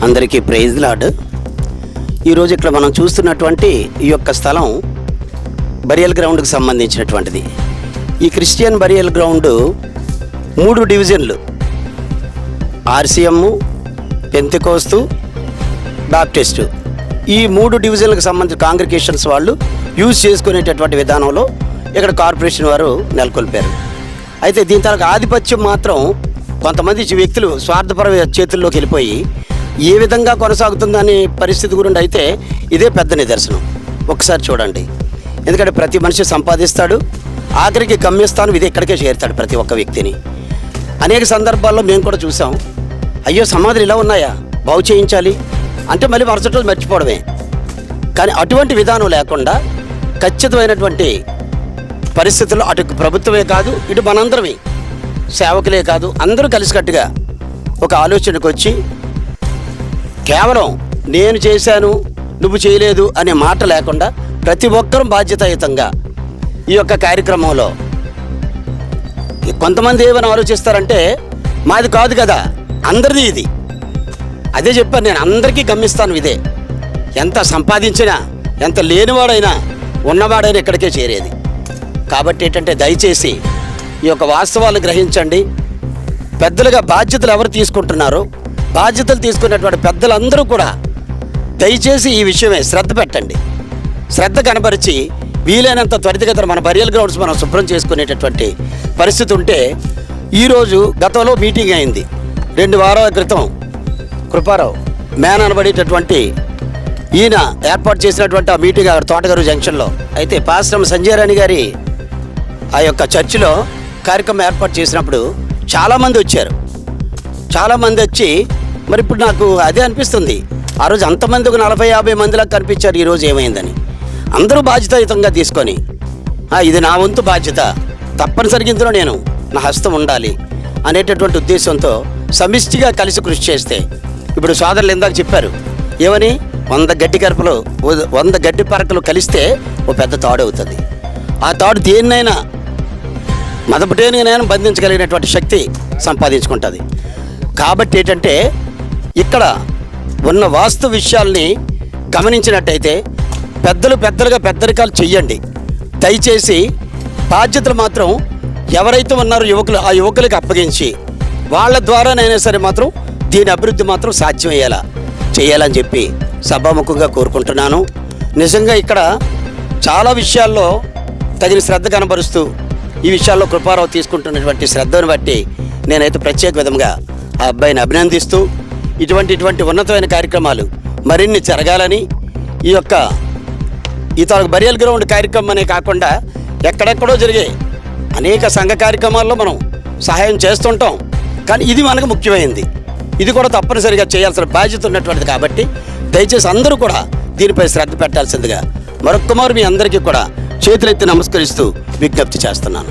అందరికీ praise lord. ఈరోజు ఇక్కడ మనం చూస్తున్నటువంటి ఈ యొక్క స్థలం బరియల్ గ్రౌండ్కి సంబంధించినటువంటిది. ఈ క్రిస్టియన్ బరియల్ గ్రౌండ్ 3 డివిజన్లు, ఆర్సీఎం, పెంతెకోస్తు, బాప్టిస్టు, ఈ 3 డివిజన్లకు సంబంధించిన కాంగ్రిగేషన్స్ వాళ్ళు యూజ్ చేసుకునేటటువంటి విధానంలో ఇక్కడ కార్పొరేషన్ వారు నెలకొల్పారు. అయితే దీని తరకు ఆధిపత్యం మాత్రం కొంతమంది వ్యక్తులు స్వార్థపర చేతుల్లోకి వెళ్ళిపోయి ఏ విధంగా కొనసాగుతుందనే పరిస్థితి గురించి అయితే ఇదే పెద్ద నిదర్శనం. ఒకసారి చూడండి. ఎందుకంటే ప్రతి మనిషి సంపాదిస్తాడు, ఆఖరికి గమ్యస్థానం ఇది ఇక్కడికే చేరుతాడు ప్రతి ఒక్క వ్యక్తిని. అనేక సందర్భాల్లో మేము కూడా చూసాం, అయ్యో సమాధులు ఇలా ఉన్నాయా, బాగు చేయించాలి అంటే మళ్ళీ మరుసటి రోజు మర్చిపోవడమే. కానీ అటువంటి విధానం లేకుండా ఖచ్చితమైనటువంటి పరిస్థితుల్లో అటు ప్రభుత్వమే కాదు, ఇటు మనందరమే, సేవకులే కాదు, అందరూ కలిసికట్టుగా ఒక ఆలోచనకు వచ్చి కేవలం నేను చేశాను నువ్వు చేయలేదు అనే మాట లేకుండా ప్రతి ఒక్కరూ బాధ్యతాయుతంగా ఈ యొక్క కార్యక్రమంలో, కొంతమంది ఏమైనా ఆలోచిస్తారంటే మాది కాదు కదా, అందరిది ఇది. అదే చెప్పాను నేను, అందరికీ గమ్యస్థానం ఇదే. ఎంత సంపాదించినా, ఎంత లేనివాడైనా ఉన్నవాడైనా ఇక్కడికే చేరేది. కాబట్టి ఏంటంటే దయచేసి ఈ యొక్క వాస్తవాలు గ్రహించండి. పెద్దలుగా బాధ్యతలు ఎవరు తీసుకుంటున్నారో, బాధ్యతలు తీసుకున్నటువంటి పెద్దలందరూ కూడా దయచేసి ఈ విషయమే శ్రద్ధ పెట్టండి. శ్రద్ధ కనబరిచి వీలైనంత త్వరితగతిన మన బరియల్ గ్రౌండ్స్ మనం శుభ్రం చేసుకునేటటువంటి పరిస్థితి ఉంటే, ఈరోజు గతంలో మీటింగ్ అయింది 2 వారాల క్రితం, కృపారావు మ్యాన్ అనబడేటటువంటి ఈయన ఏర్పాటు చేసినటువంటి ఆ మీటింగ్ అక్కడ తోటగారు జంక్షన్లో. అయితే పాస్టర్ సంజయ్ రాణి గారి ఆ యొక్క చర్చిలో కార్యక్రమం ఏర్పాటు చేసినప్పుడు చాలామంది వచ్చారు. చాలామంది వచ్చి మరి ఇప్పుడు నాకు అదే అనిపిస్తుంది, ఆ రోజు అంతమంది ఒక 40-50 మందిలా కనిపించారు, ఈరోజు ఏమైందని. అందరూ బాధ్యతాయుతంగా తీసుకొని ఇది నా వంతు బాధ్యత, తప్పనిసరిగా ఇందులో నేను నా హస్తం ఉండాలి అనేటటువంటి ఉద్దేశంతో సమిష్టిగా కలిసి కృషి చేస్తే, ఇప్పుడు సోదరులు ఇందాక చెప్పారు ఏమని, 100 గడ్డి పరకలు కలిస్తే ఓ పెద్ద తాడు అవుతుంది. ఆ తాడు దేన్నైనా మదపుటేనైనా బంధించగలిగినటువంటి శక్తి సంపాదించుకుంటుంది. కాబట్టి ఏంటంటే ఇక్కడ ఉన్న వాస్తు విషయాల్ని గమనించినట్టయితే పెద్దలుగా పెద్దరికాలు చెయ్యండి. దయచేసి బాధ్యతలు మాత్రం ఎవరైతే ఉన్నారో యువకులు, ఆ యువకులకి అప్పగించి వాళ్ళ ద్వారానైనా సరే మాత్రం దీని అభివృద్ధి మాత్రం సాధ్యం చేయాలని చెప్పి సభాముఖంగా కోరుకుంటున్నాను. నిజంగా ఇక్కడ చాలా విషయాల్లో తగిన శ్రద్ధ కనబరుస్తూ ఈ విషయాల్లో కృపారావు తీసుకుంటున్నటువంటి శ్రద్ధను బట్టి నేనైతే ప్రత్యేక విధంగా ఆ అబ్బాయిని అభినందిస్తూ ఇటువంటి ఉన్నతమైన కార్యక్రమాలు మరిన్ని జరగాలని, ఈ బరియల్ గ్రౌండ్ కార్యక్రమం అనే కాకుండా ఎక్కడెక్కడో జరిగే అనేక సంఘ కార్యక్రమాల్లో మనం సహాయం చేస్తుంటాం. కానీ ఇది మనకు ముఖ్యమైనది, ఇది కూడా తప్పనిసరిగా చేయాల్సిన బాధ్యత ఉన్నటువంటిది. కాబట్టి దయచేసి అందరూ కూడా దీనిపై శ్రద్ధ పెట్టాల్సిందిగా మరొక్కమారు మీ అందరికీ కూడా చేతులెత్తి నమస్కరిస్తూ విజ్ఞప్తి చేస్తున్నాను.